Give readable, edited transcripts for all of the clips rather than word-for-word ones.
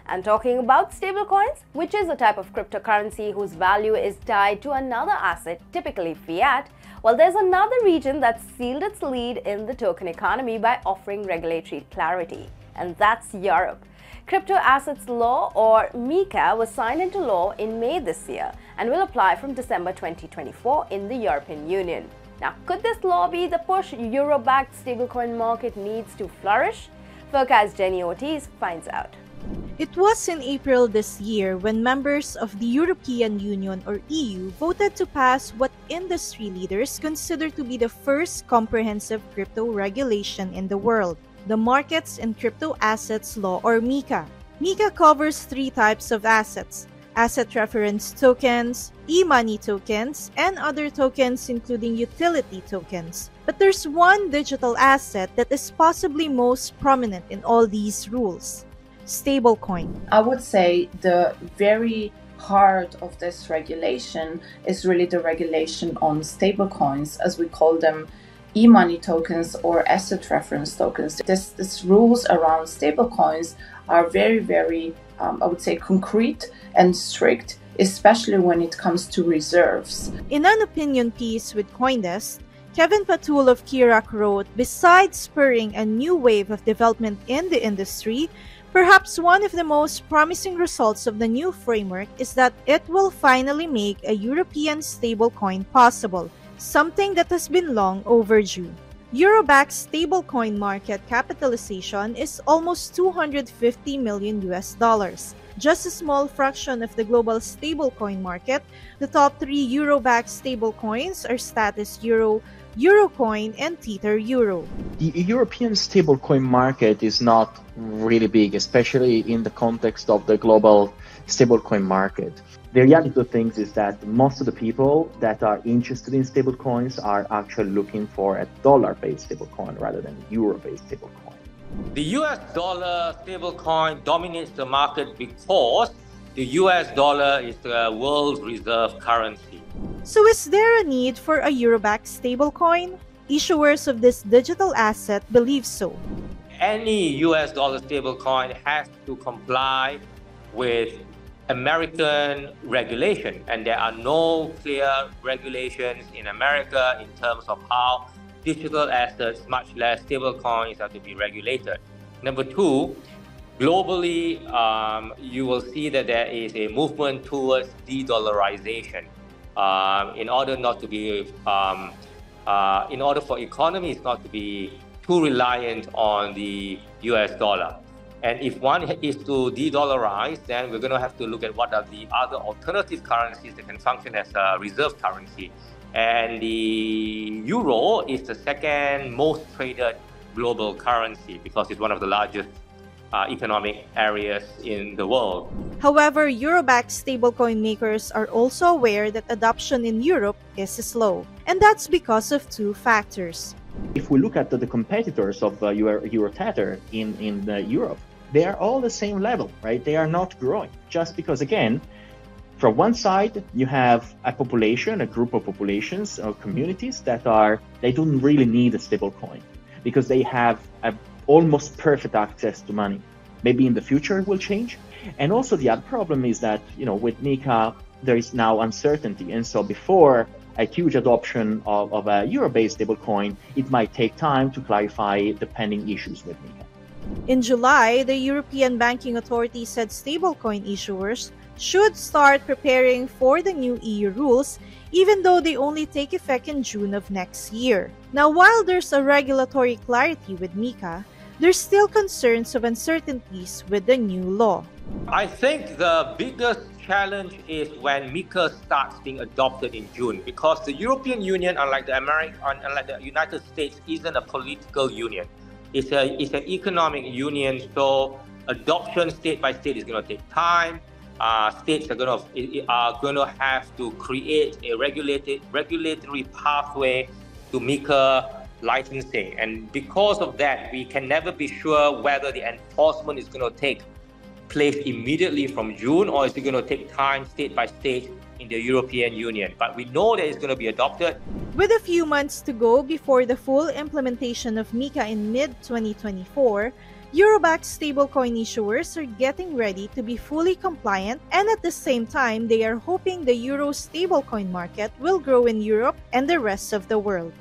And talking about stablecoins, which is a type of cryptocurrency whose value is tied to another asset, typically fiat, well, there's another region that's sealed its lead in the token economy by offering regulatory clarity, and that's Europe. Crypto Assets Law, or MiCA, was signed into law in May this year and will apply from December 2024 in the European Union. Now, could this law be the push euro-backed stablecoin market needs to flourish? Forkast Jenny Ortiz finds out. It was in April this year when members of the European Union, or EU, voted to pass what industry leaders consider to be the first comprehensive crypto regulation in the world, the Markets in Crypto Assets Law, or MiCA. MiCA covers three types of assets: asset reference tokens, e-money tokens, and other tokens including utility tokens. But there's one digital asset that is possibly most prominent in all these rules: stablecoin. I would say the very heart of this regulation is really the regulation on stablecoins, as we call them, e-money tokens or asset reference tokens. This rules around stablecoins are very, I would say, concrete and strict, especially when it comes to reserves. In an opinion piece with CoinDesk, Kevin Patul of Kirak wrote, besides spurring a new wave of development in the industry, perhaps one of the most promising results of the new framework is that it will finally make a European stablecoin possible, something that has been long overdue. Euro-backed stablecoin market capitalization is almost $250 million. Just a small fraction of the global stablecoin market. The top three Euro-backed stablecoins are Status Euro, Eurocoin, and Tether Euro. The European stablecoin market is not really big, especially in the context of the global stablecoin market. The reality of things is that most of the people that are interested in stablecoins are actually looking for a dollar-based stablecoin rather than euro-based stablecoin. The US dollar stablecoin dominates the market because the US dollar is the world's reserve currency. So is there a need for a euro-backed stablecoin? Issuers of this digital asset believe so. Any US dollar stablecoin has to comply with American regulation, and there are no clear regulations in America in terms of how digital assets, much less stablecoins, are to be regulated. Number two, globally, you will see that there is a movement towards de-dollarization. In order for economies not to be too reliant on the US dollar. And if one is to de-dollarize, then we're going to have to look at what are the other alternative currencies that can function as a reserve currency. And the euro is the second most traded global currency because it's one of the largest economic areas in the world. However, euro-backed stablecoin makers are also aware that adoption in Europe is slow, and that's because of two factors. If we look at the competitors of Tether in Europe, they are all the same level, right? They are not growing. Just because, again, from one side, you have a population, a group of populations or communities they don't really need a stablecoin because they have almost perfect access to money. Maybe in the future it will change. And also the other problem is that, with MiCA, there is now uncertainty. And so before a huge adoption of a euro-based stablecoin, it might take time to clarify the pending issues with MiCA. In July, the European Banking Authority said stablecoin issuers should start preparing for the new EU rules, even though they only take effect in June of next year. Now, while there's a regulatory clarity with MiCA, there's still concerns of uncertainties with the new law. I think the biggest challenge is when MiCA starts being adopted in June, because the European Union, unlike the United States, isn't a political union. It's an economic union, so adoption state by state is going to take time. States are going to have to create a regulatory pathway to MiCA licensing, and because of that, we can never be sure whether the enforcement is going to take place immediately from June, or is it going to take time state by state in the European Union. But we know that it's going to be adopted. With a few months to go before the full implementation of MiCA in mid-2024, Euro-backed stablecoin issuers are getting ready to be fully compliant, and at the same time, they are hoping the euro stablecoin market will grow in Europe and the rest of the world.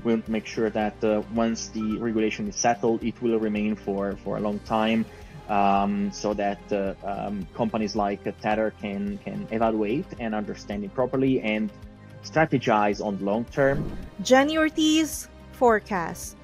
We want to make sure that once the regulation is settled, it will remain for a long time, so that companies like Tether can evaluate and understand it properly and strategize on the long term. Jenny Ortiz, Forkast.